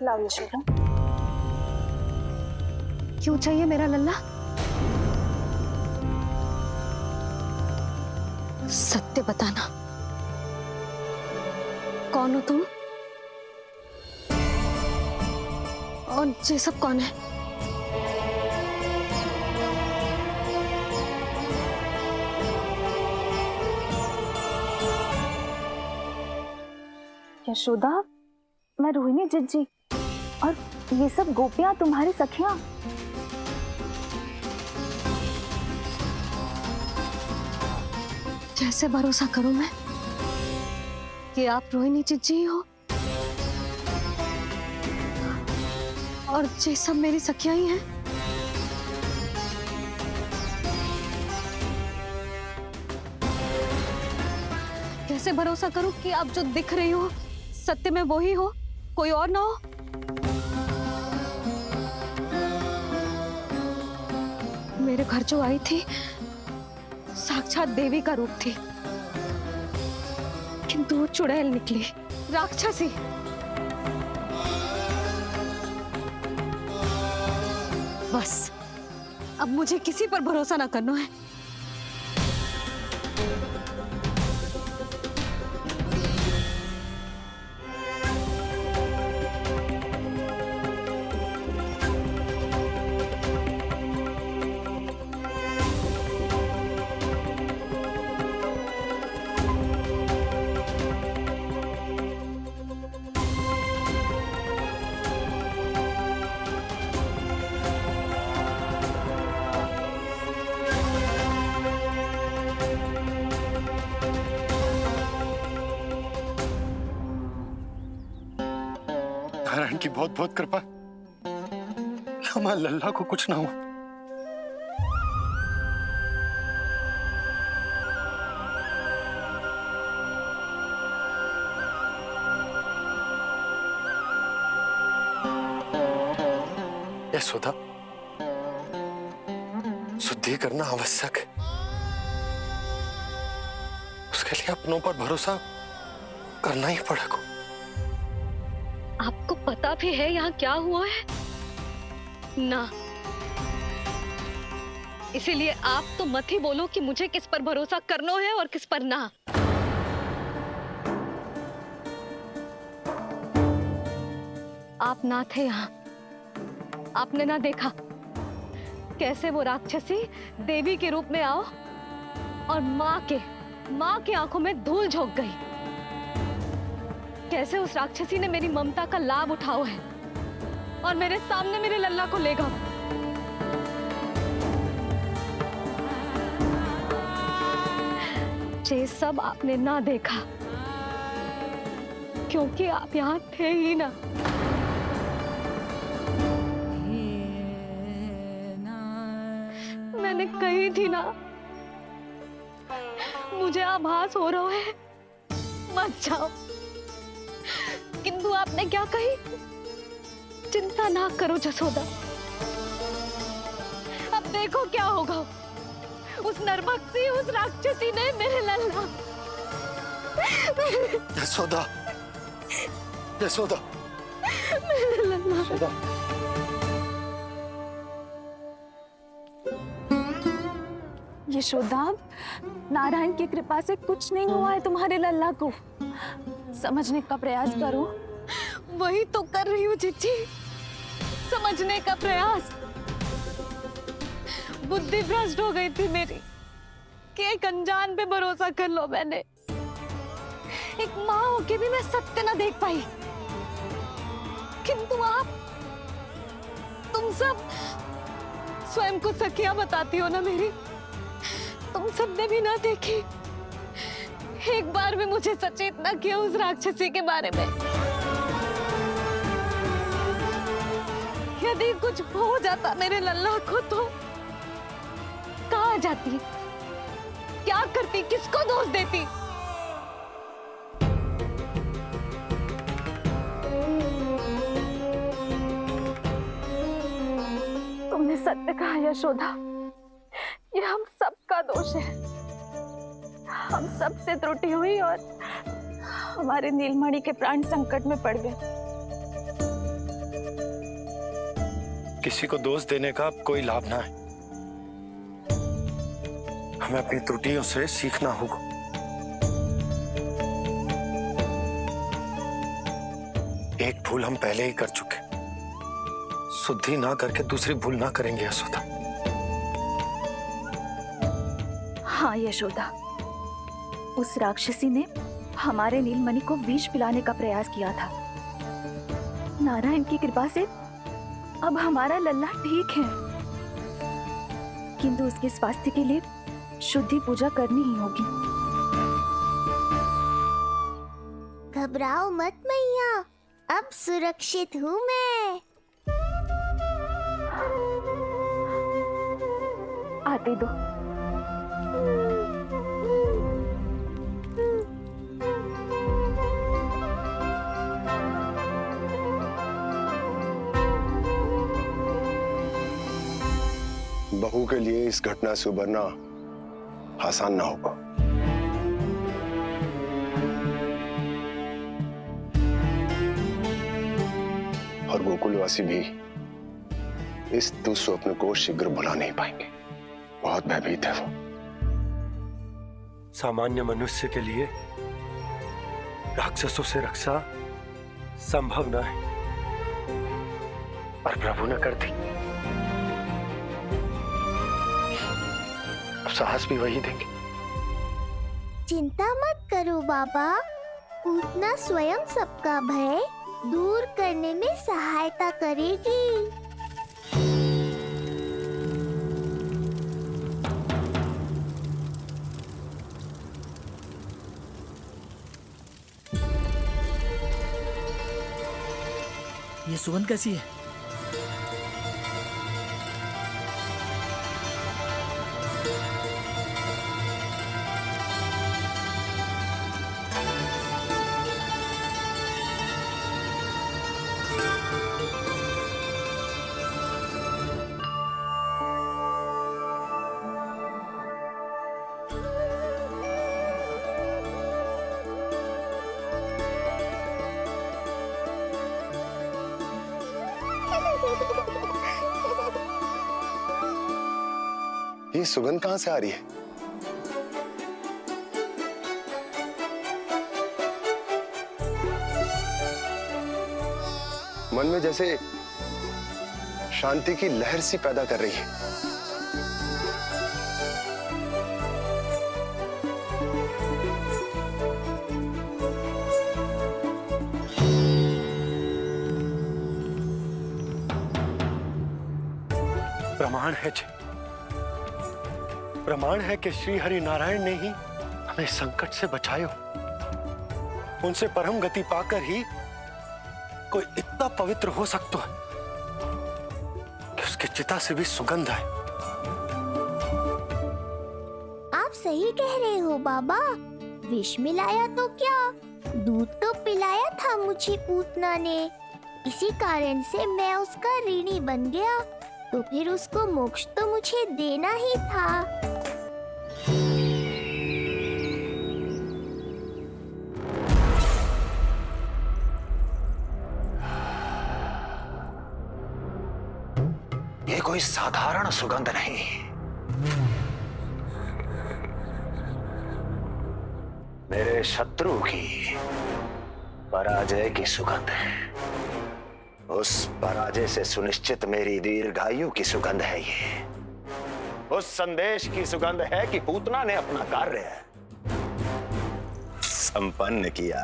लाओ यशोदा। क्यों चाहिए मेरा लल्ला? सत्य बताना, कौन हो तुम और ये सब कौन है? यशोदा, मैं रोहिणी जिज्जी और ये सब गोपियां तुम्हारी सखियां। कैसे भरोसा करूं मैं कि आप रोहिणी जिज्जी हो और ये सब मेरी सखियां ही हैं? कैसे भरोसा करूं कि आप जो दिख रही हो सत्य में वो ही हो, कोई और ना हो? मेरे घर जो आई थी साक्षात देवी का रूप थी, किंतु वो चुड़ैल निकली, राक्षसी। बस अब मुझे किसी पर भरोसा ना करना है। नारायण की बहुत बहुत कृपा, हमारे लल्ला को कुछ ना हो। यशोदा, शुद्धि करना आवश्यक है, उसके लिए अपनों पर भरोसा करना ही पड़ेगा। आपको पता भी है यहाँ क्या हुआ है ना? इसीलिए आप तो मत ही बोलो कि मुझे किस पर भरोसा करना है और किस पर ना। आप ना थे यहाँ, आपने ना देखा कैसे वो राक्षसी देवी के रूप में आओ और माँ के आंखों में धूल झोंक गई। कैसे उस राक्षसी ने मेरी ममता का लाभ उठाओ है और मेरे सामने मेरे लल्ला को ले गया। ये सब आपने ना देखा क्योंकि आप यहाँ थे ही ना। मैंने कही थी ना, मुझे आभास हो रहा है, मत जाओ। किंतु आपने क्या कही? चिंता ना करो जसोदा, अब देखो क्या होगा। उस नरभक्षी, उस राक्षसी ने मेरे लल्ला। यशोदा, यशोदा, मेरे लल्ला। यशोदा। यशोदा, नारायण की कृपा से कुछ नहीं हुआ है तुम्हारे लल्ला को। समझने का प्रयास करो। वही तो कर रही हूँ जिज्जी, समझने का प्रयास। बुद्धि भ्रष्ट हो गई थी मेरी कि एक अनजान पे भरोसा कर लो मैंने। एक माँ होके भी मैं सत्य ना देख पाई, किंतु आप, तुम सब स्वयं को सखियां बताती हो ना मेरी, तुम सबने भी ना देखी। एक बार भी मुझे सचेत ना किया उस राक्षसी के बारे में। यदि कुछ हो जाता मेरे लल्ला को तो कहाँ जाती, क्या करती, किसको दोष देती? तुमने सत्य कहा यशोदा, ये हम सबका दोष है। हम सब से त्रुटि हुई और हमारे नीलमणि के प्राण संकट में पड़ गए। किसी को दोष देने का अब कोई लाभ ना है। हमें अपनी त्रुटियों से सीखना होगा। एक भूल हम पहले ही कर चुके, शुद्धि ना करके दूसरी भूल ना करेंगे यशोदा। हाँ यशोदा, उस राक्षसी ने हमारे नीलमणि को विष पिलाने का प्रयास किया था। नारायण की कृपा से अब हमारा लल्ला ठीक है, किंतु उसके स्वास्थ्य के लिए शुद्धि पूजा करनी ही होगी। घबराओ मत मैया, अब सुरक्षित हूँ मैं। आते दो। बहू के लिए इस घटना से उबरना आसान ना होगा। और गोकुलवासी भी इस दुस्वप्न को शीघ्र भुला नहीं पाएंगे। बहुत भयभीत है वो। सामान्य मनुष्य के लिए राक्षसों से रक्षा संभव न है, और प्रभु ने कर दी। अब साहस भी वही देंगे। चिंता मत करो बाबा, पूतना स्वयं सबका भय दूर करने में सहायता करेगी। ये सुगंध कैसी है? ये सुगंध कहां से आ रही है? मन में जैसे शांति की लहर सी पैदा कर रही है। प्रमाण है जी, प्रमाण है कि श्री हरि नारायण ने ही हमें संकट से बचाए हो। उनसे परम गति पाकर ही कोई इतना पवित्र हो सकता है कि उसके चिता से भी सुगंध आए। आप सही कह रहे हो बाबा, विष मिलाया तो क्या, दूध तो पिलाया था मुझे पूतना ने। इसी कारण से मैं उसका ऋणी बन गया, तो फिर उसको मोक्ष तो मुझे देना ही था। ये कोई साधारण सुगंध नहीं, मेरे शत्रु की पराजय की सुगंध है। उस पराजय से सुनिश्चित मेरी दीर्घायु की सुगंध है ये। उस संदेश की सुगंध है कि पूतना ने अपना कार्य संपन्न किया।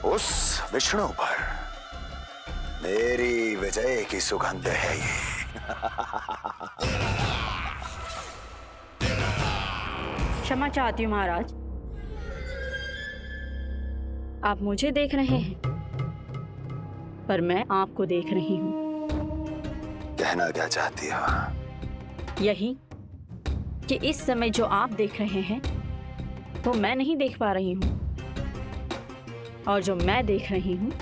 उस विष्णु पर मेरी विजय की सुगंध है ये। क्षमा चाहती हूँ महाराज, आप मुझे देख रहे हैं पर मैं आपको देख रही हूँ। कहना क्या चाहती हो? यही कि इस समय जो आप देख रहे हैं वो मैं नहीं देख पा रही हूँ, और जो मैं देख रही हूँ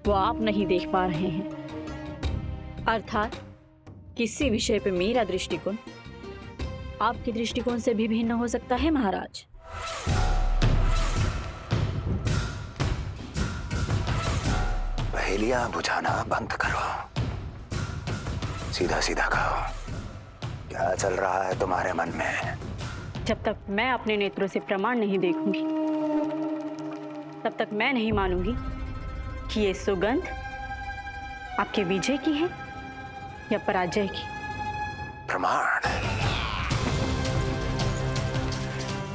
वो आप नहीं देख पा रहे हैं। अर्थात किसी विषय पे मेरा दृष्टिकोण आपके दृष्टिकोण से भी भिन्न हो सकता है महाराज। पहेलियां बुझाना बंद करो, सीधा सीधा कहो, क्या चल रहा है तुम्हारे मन में? जब तक मैं अपने नेत्रों से प्रमाण नहीं देखूंगी, तब तक मैं नहीं मानूंगी कि ये सुगंध आपके विजय की है या पराजय की। प्रमाण?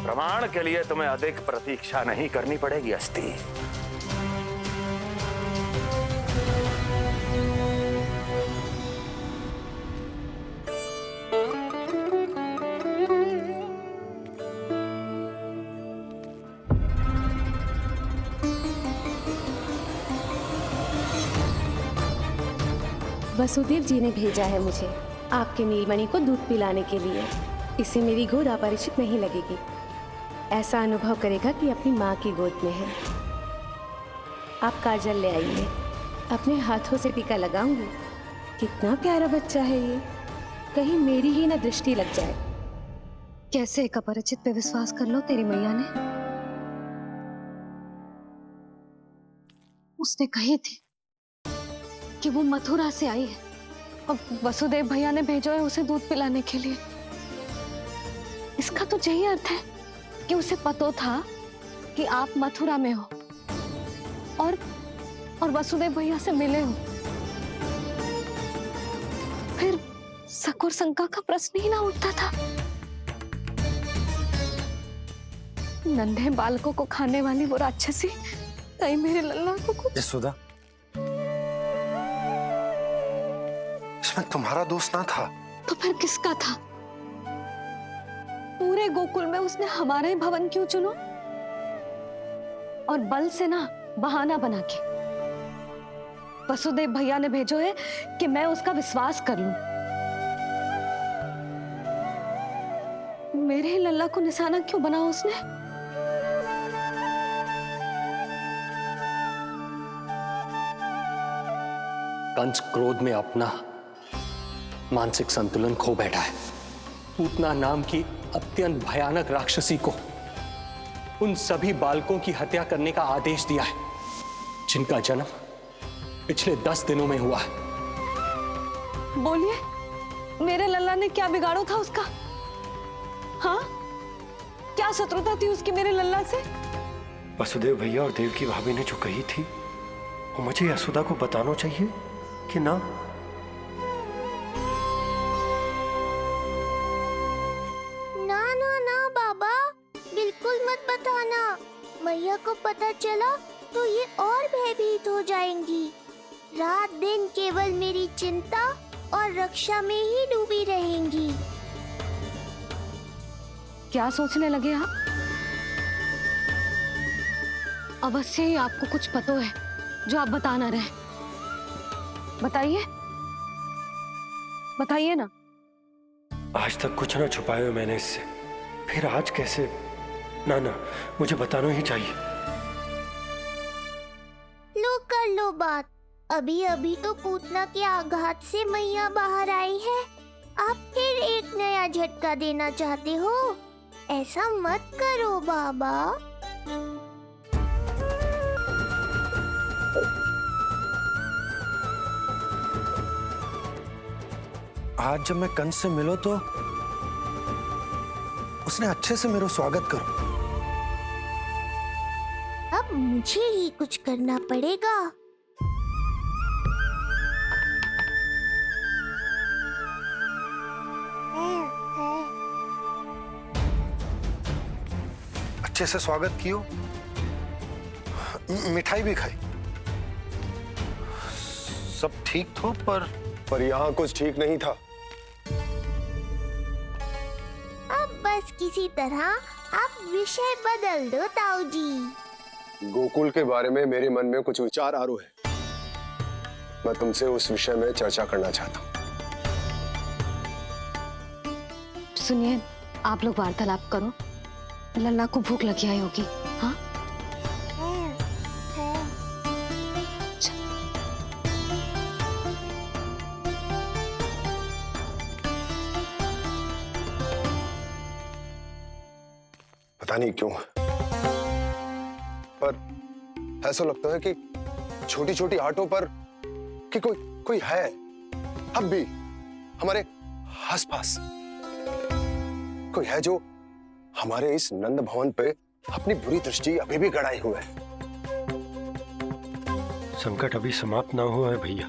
प्रमाण के लिए तुम्हें अधिक प्रतीक्षा नहीं करनी पड़ेगी अस्ति। वसुदेव जी ने भेजा है मुझे आपके नीलमणि को दूध पिलाने के लिए। इससे मेरी गोद अपरिचित नहीं लगेगी, ऐसा अनुभव करेगा कि अपनी माँ की गोद में है। आप काजल ले आइए, अपने हाथों से टीका लगाऊंगी। कितना प्यारा बच्चा है ये, कहीं मेरी ही ना दृष्टि लग जाए। कैसे एक अपरिचित पे विश्वास कर लो तेरी मैया ने? उसने कही थी कि वो मथुरा से आई है और वसुदेव भैया ने भेजा है उसे दूध पिलाने के लिए। इसका तो यही अर्थ है कि उसे पता था कि आप मथुरा में हो और वसुदेव भैया से मिले हो। फिर शक और शंका का प्रश्न ही ना उठता था। नन्हे बालकों को खाने वाली वो राक्षसी कहीं मेरे लल्ला को कुछ। यशोदा, इसमें तुम्हारा दोष ना था। तो फिर किसका था? पूरे गोकुल में उसने हमारा ही भवन क्यों चुना? और बल से ना बहाना बना के वसुदेव भैया ने भेजो है कि मैं उसका विश्वास कर लूं। मेरे ही लल्ला को निशाना क्यों बनाया उसने? कंस क्रोध में अपना मानसिक संतुलन खो बैठा है। पूतना नाम की अत्यंत भयानक राक्षसी को उन सभी बालकों की हत्या करने का आदेश दिया है जिनका जन्म पिछले 10 दिनों में हुआ है। बोलिए, मेरे लल्ला ने क्या बिगाड़ो था उसका? हाँ, क्या शत्रुता थी उसकी मेरे लल्ला से? वसुदेव भैया और देव की भाभी ने जो कही थी वो मुझे यशोदा को बताना चाहिए कि ना? ना ना ना बाबा, बिल्कुल मत बताना। मैया को पता चला तो ये और भयभीत हो जाएंगी। रात दिन केवल मेरी चिंता और रक्षा में ही डूबी रहेंगी। क्या सोचने लगे आप? अवश्य ही आपको कुछ पता है जो आप बता ना रहे। बताइए, बताइए ना। आज तक कुछ ना छुपाया हो मैंने इससे, फिर आज कैसे? ना ना, मुझे बताना ही चाहिए। लो कर लो बात। अभी अभी तो पूतना के आघात से मैया बाहर आई है, आप फिर एक नया झटका देना चाहते हो? ऐसा मत करो बाबा। आज जब मैं कंस से मिलो तो उसने अच्छे से मेरा स्वागत करो। अब मुझे ही कुछ करना पड़ेगा। अच्छे से स्वागत कियो, मिठाई भी खाई, सब ठीक तो, पर यहाँ कुछ ठीक नहीं था। अब बस किसी तरह आप विषय बदल दो ताऊ जी। गोकुल के बारे में मेरे मन में कुछ विचार आ रहे हैं। मैं तुमसे उस विषय में चर्चा करना चाहता हूँ। सुनिए, आप लोग वार्तालाप करो। लल्ला को भूख लगी आई होगी। हाँ, पता नहीं क्यों, पर ऐसा लगता है कि छोटी छोटी आटों पर कि कोई है अब भी हमारे आसपास, कोई है जो हमारे इस नंद भवन पे अपनी बुरी दृष्टि अभी भी गड़ाए हुए है। संकट अभी समाप्त ना हुआ है भैया।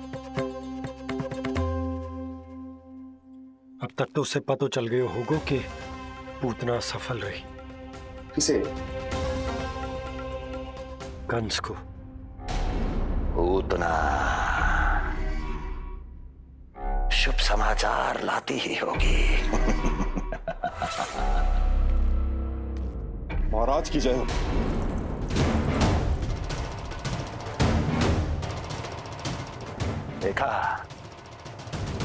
अब तक तो उससे पता चल गए होगो कि पूतना सफल रही। किसे? कंस को। पूतना शुभ समाचार लाती ही होगी। महाराज की जय हो। देखा,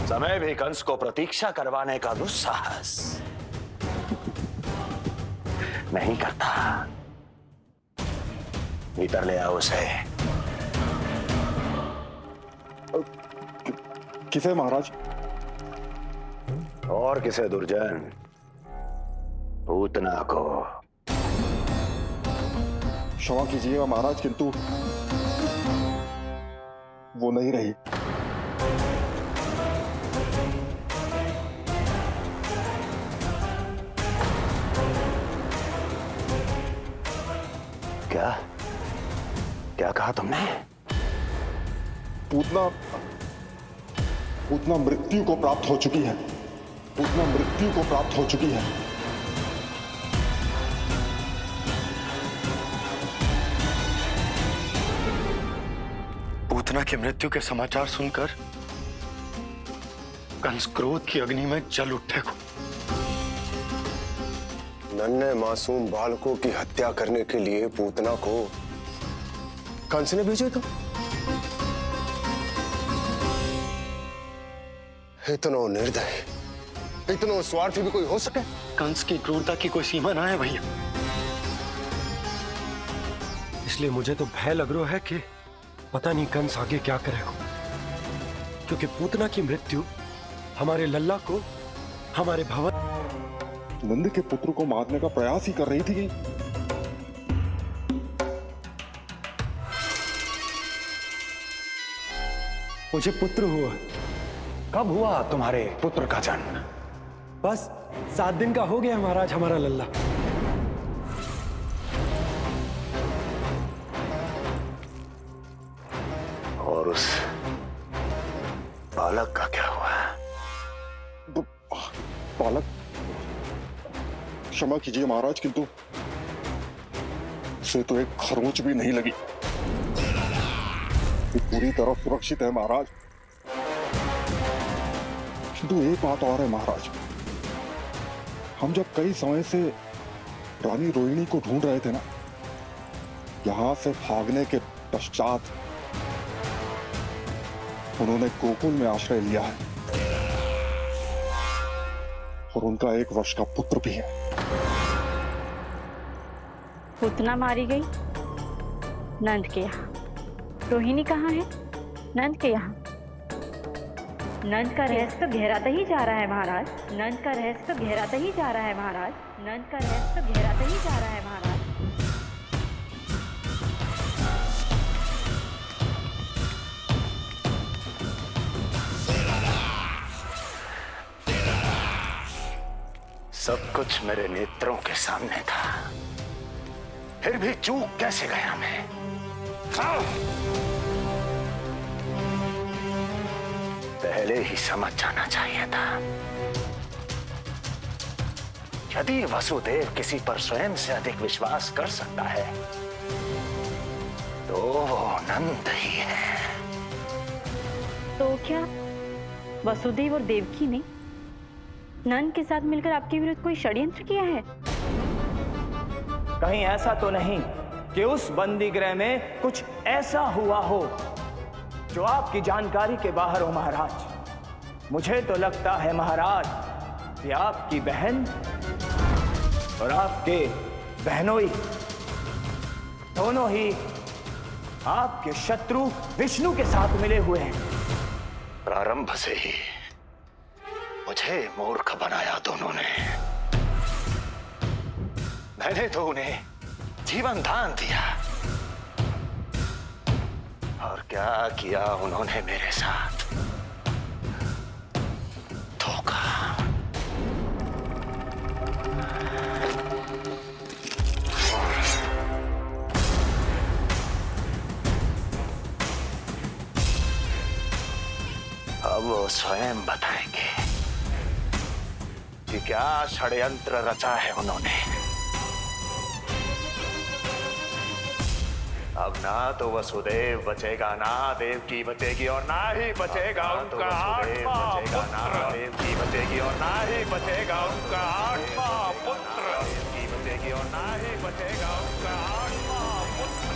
समय भी कंस को प्रतीक्षा करवाने का दुस्साहस नहीं करता। भीतर ले आओ उसे। किसे महाराज? और किसे दुर्जन? पूतना को। क्षमा कीजिएगा महाराज, किंतु वो नहीं रही। क्या क्या कहा तुमने? पूतना मृत्यु को प्राप्त हो चुकी है। पूतना मृत्यु को प्राप्त हो चुकी है। पूतना की मृत्यु के समाचार सुनकर कंस क्रोध की अग्नि में जल उठे को। नन्हे मासूम बालकों की हत्या करने के लिए पूतना को कंस ने भेजा था। इतना निर्दय, इतना स्वार्थी भी कोई हो सके? कंस की क्रूरता की कोई सीमा ना है भैया। इसलिए मुझे तो भय लग रहा है कि पता नहीं कंस आगे क्या करेगा, क्योंकि पूतना की मृत्यु हमारे लल्ला को, हमारे भवन नंद के पुत्र को मारने का प्रयास ही कर रही थी। मुझे पुत्र हुआ। कब हुआ तुम्हारे पुत्र का जन्म? बस 7 दिन का हो गया महाराज हमारा लल्ला। और उस बालक का क्या हुआ? बालक? क्षमा कीजिए महाराज, किंतु उसे तो एक खरोंच भी नहीं लगी। ये पूरी तरह सुरक्षित है महाराज। किंतु एक बात और है महाराज, हम जब कई समय से रानी रोहिणी को ढूंढ रहे थे ना, यहां से भागने के पश्चात उन्होंने गोकुल में आश्रय लिया है और उनका 1 वर्ष का पुत्र भी है। पूतना मारी गई नंद के यहाँ। रोहिणी कहाँ है? नंद के यहाँ। नंद का रहस्य तो गहराता ही जा रहा है महाराज। नंद का रहस्य तो गहराता ही जा रहा है महाराज। नंद का रहस्य तो गहराता ही जा रहा है महाराज। सब कुछ मेरे नेत्रों के सामने था, फिर भी चूक कैसे गया मैं? पहले ही समझ जाना चाहिए था। यदि वसुदेव किसी पर स्वयं से अधिक विश्वास कर सकता है तो वो नंद ही है। तो क्या वसुदेव और देवकी ने नंद के साथ मिलकर आपके विरुद्ध कोई षड्यंत्र किया है? कहीं ऐसा तो नहीं कि उस बंदी गृह में कुछ ऐसा हुआ हो जो आपकी जानकारी के बाहर हो महाराज। मुझे तो लगता है महाराज कि आपकी बहन और आपके बहनोई दोनों ही आपके शत्रु विष्णु के साथ मिले हुए हैं। प्रारंभ से ही मुझे मूर्ख बनाया दोनों ने। मैंने तो उन्हें जीवन दान दिया और क्या किया उन्होंने मेरे साथ? धोखा। अब वो स्वयं बताएंगे कि क्या षड्यंत्र रचा है उन्होंने। अब ना तो वसुदेव बचेगा, ना देवकी बचेगी, और ना ही बचेगा उनका आठवां पुत्र। देवकी बचेगी और ना ही बचेगा उनका आठवां पुत्र। देवकी बचेगी और ना ही बचेगा उनका आठवां पुत्र।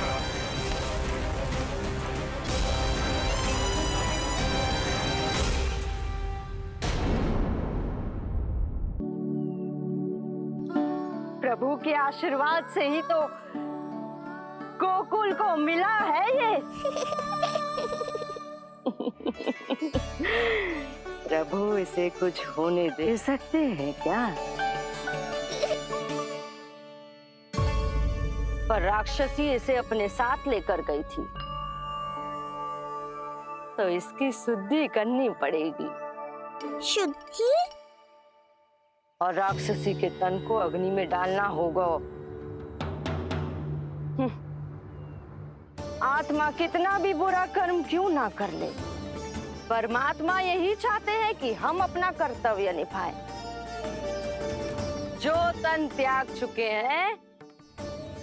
प्रभु के आशीर्वाद से ही तो गोकुल को मिला है ये। प्रभु इसे कुछ होने दे सकते हैं क्या? पर राक्षसी इसे अपने साथ लेकर गई थी, तो इसकी शुद्धि करनी पड़ेगी। शुद्धि? और राक्षसी के तन को अग्नि में डालना होगा। आत्मा कितना भी बुरा कर्म क्यों ना कर ले, परमात्मा यही चाहते हैं कि हम अपना कर्तव्य निभाएं। जो तन त्याग चुके हैं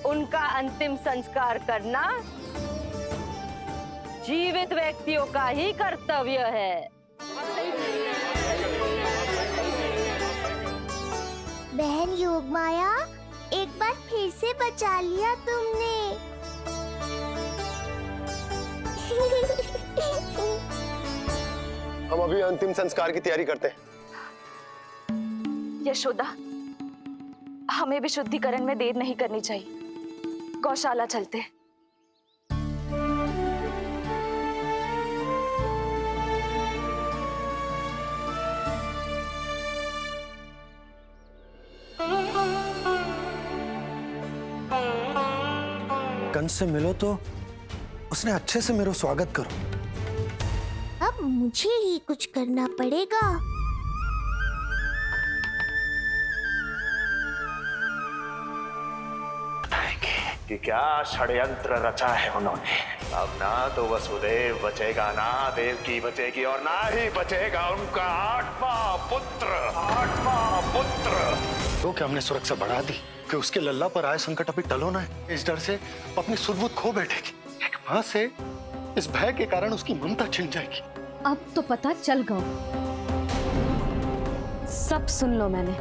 उनका अंतिम संस्कार करना जीवित व्यक्तियों का ही कर्तव्य है। बहन योगमाया, एक बार फिर से बचा लिया तुमने। हम अभी अंतिम संस्कार की तैयारी करते हैं। यशोदा, हमें भी शुद्धिकरण में देर नहीं करनी चाहिए। गौशाला चलते हैं। कंस से मिलो तो उसने अच्छे से मेरा स्वागत करो। अब मुझे ही कुछ करना पड़ेगा। कि क्या षड्यंत्र रचा है उन्होंने। अब ना तो वसुदेव बचेगा, ना देवकी बचेगी, और ना ही बचेगा उनका आठवां पुत्र। आठवां पुत्र। तो क्या हमने सुरक्षा बढ़ा दी कि उसके लल्ला पर आए संकट अभी टलो ना है। इस डर से अपनी सुध-बुध खो बैठेगी। एक मां से इस भय के कारण उसकी ममता छिन जाएगी। अब तो पता चल गया, सब सुन लो मैंने।